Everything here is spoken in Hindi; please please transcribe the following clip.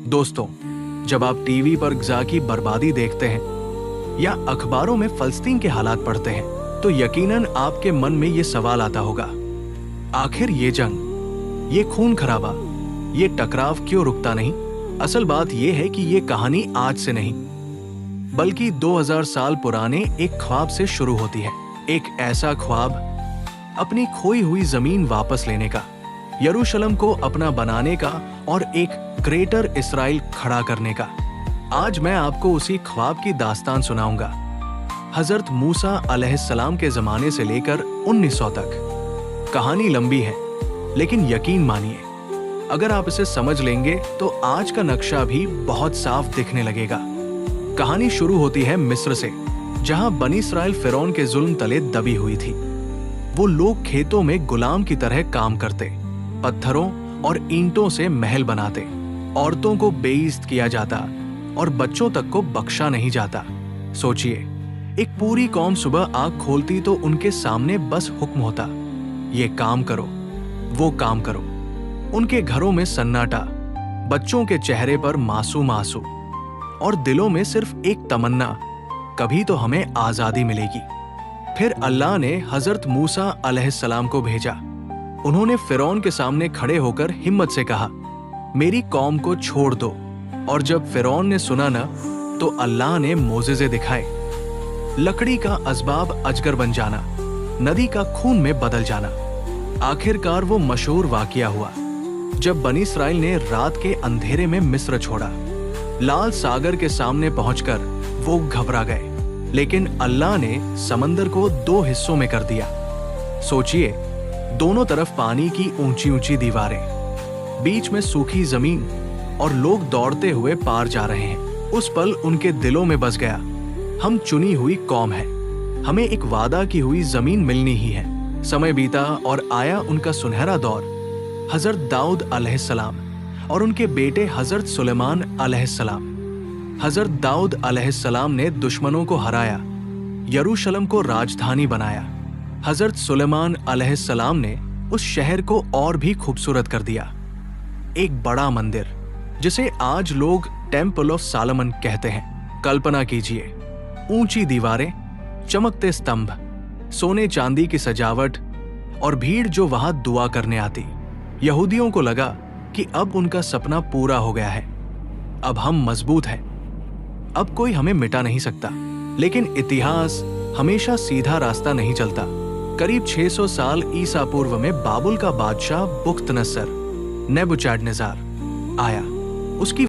दोस्तों, जब आप टीवी पर गजा की बर्बादी देखते हैं या अखबारों में फलस्तीन के हालात पढ़ते हैं, तो यकीनन आपके मन में ये सवाल आता होगा, आखिर ये जंग, ये खून खराबा, ये टकराव क्यों रुकता नहीं? असल बात ये है कि ये कहानी आज से नहीं, बल्कि 2000 साल पुराने एक ख्वाब से शुरू होती है। एक ऐसा ख्वाब, अपनी खोई हुई जमीन वापस लेने का, यरूशलेम को अपना बनाने का और एक ग्रेटर इस्राइल खड़ा करने का। आज मैं आपको उसी ख्वाब की दास्तान सुनाऊंगा, हजरत मूसा अलैहिस्सलाम के जमाने से लेकर 1900 तक। कहानी लंबी है, लेकिन यकीन मानिए, अगर आप इसे समझ लेंगे तो आज का नक्शा भी बहुत साफ दिखने लगेगा। कहानी शुरू होती है मिस्र से, जहां बनी इस्राइल फिरौन के जुल्म तले दबी हुई थी। वो लोग खेतों में गुलाम की तरह काम करते, पत्थरों और ईंटों से महल बनाते, औरतों को बेइज्जत किया जाता और बच्चों तक को बख्शा नहीं जाता। सोचिए, एक पूरी कौम सुबह आंख खोलती तो उनके सामने बस हुक्म होता, ये काम करो, वो काम करो। उनके घरों में सन्नाटा, बच्चों के चेहरे पर मासूम आंसू और दिलों में सिर्फ एक तमन्ना, कभी तो हमें आजादी मिलेगी। फिर अल्लाह ने हजरत मूसा अलैहिस्सलाम को भेजा। उन्होंने फिरौन के सामने खड़े होकर हिम्मत से कहा, मेरी कौम को छोड़ दो। और जब फिरौन ने सुना न, तो अल्लाह ने मोज़ेज़े दिखाए। लकड़ी का असबाब अजगर बन जाना, नदी का खून में बदल जाना। आखिरकार वो मशहूर वाकया हुआ जब बनी इस्राइल ने रात के अंधेरे में मिस्र छोड़ा। लाल सागर के सामने पहुंचकर वो घबरा गए, लेकिन अल्लाह ने समंदर को 2 हिस्सों में कर दिया। सोचिए, दोनों तरफ पानी की ऊंची ऊंची दीवारें, बीच में सूखी जमीन और लोग दौड़ते हुए पार जा रहे हैं। उस पल उनके दिलों में बस गया, हम चुनी हुई कौम है, हमें एक वादा की हुई जमीन मिलनी ही है। समय बीता और आया उनका सुनहरा दौर। हजरत दाऊद अलैहिस्सलाम और उनके बेटे हजरत सुलेमान अलैहिस्सलाम। हजरत दाऊद अलैहिस्सलाम ने दुश्मनों को हराया, यरूशलेम को राजधानी बनाया। हजरत सुलेमान अलैहिस्सलाम ने उस शहर को और भी खूबसूरत कर दिया। एक बड़ा मंदिर, जिसे आज लोग टेम्पल ऑफ सालमन कहते हैं। कल्पना कीजिए, ऊंची दीवारें, चमकते स्तंभ, सोने चांदी की सजावट और भीड़ जो वहां दुआ करने आती। यहूदियों को लगा कि अब उनका सपना पूरा हो गया है, अब हम मजबूत हैं, अब कोई हमें मिटा नहीं सकता। लेकिन इतिहास हमेशा सीधा रास्ता नहीं चलता। करीब 600 साल ईसा पूर्व में बाबुल का बादशाह बुख्त नस्सर नेबुचाडनेजार आया। उसकी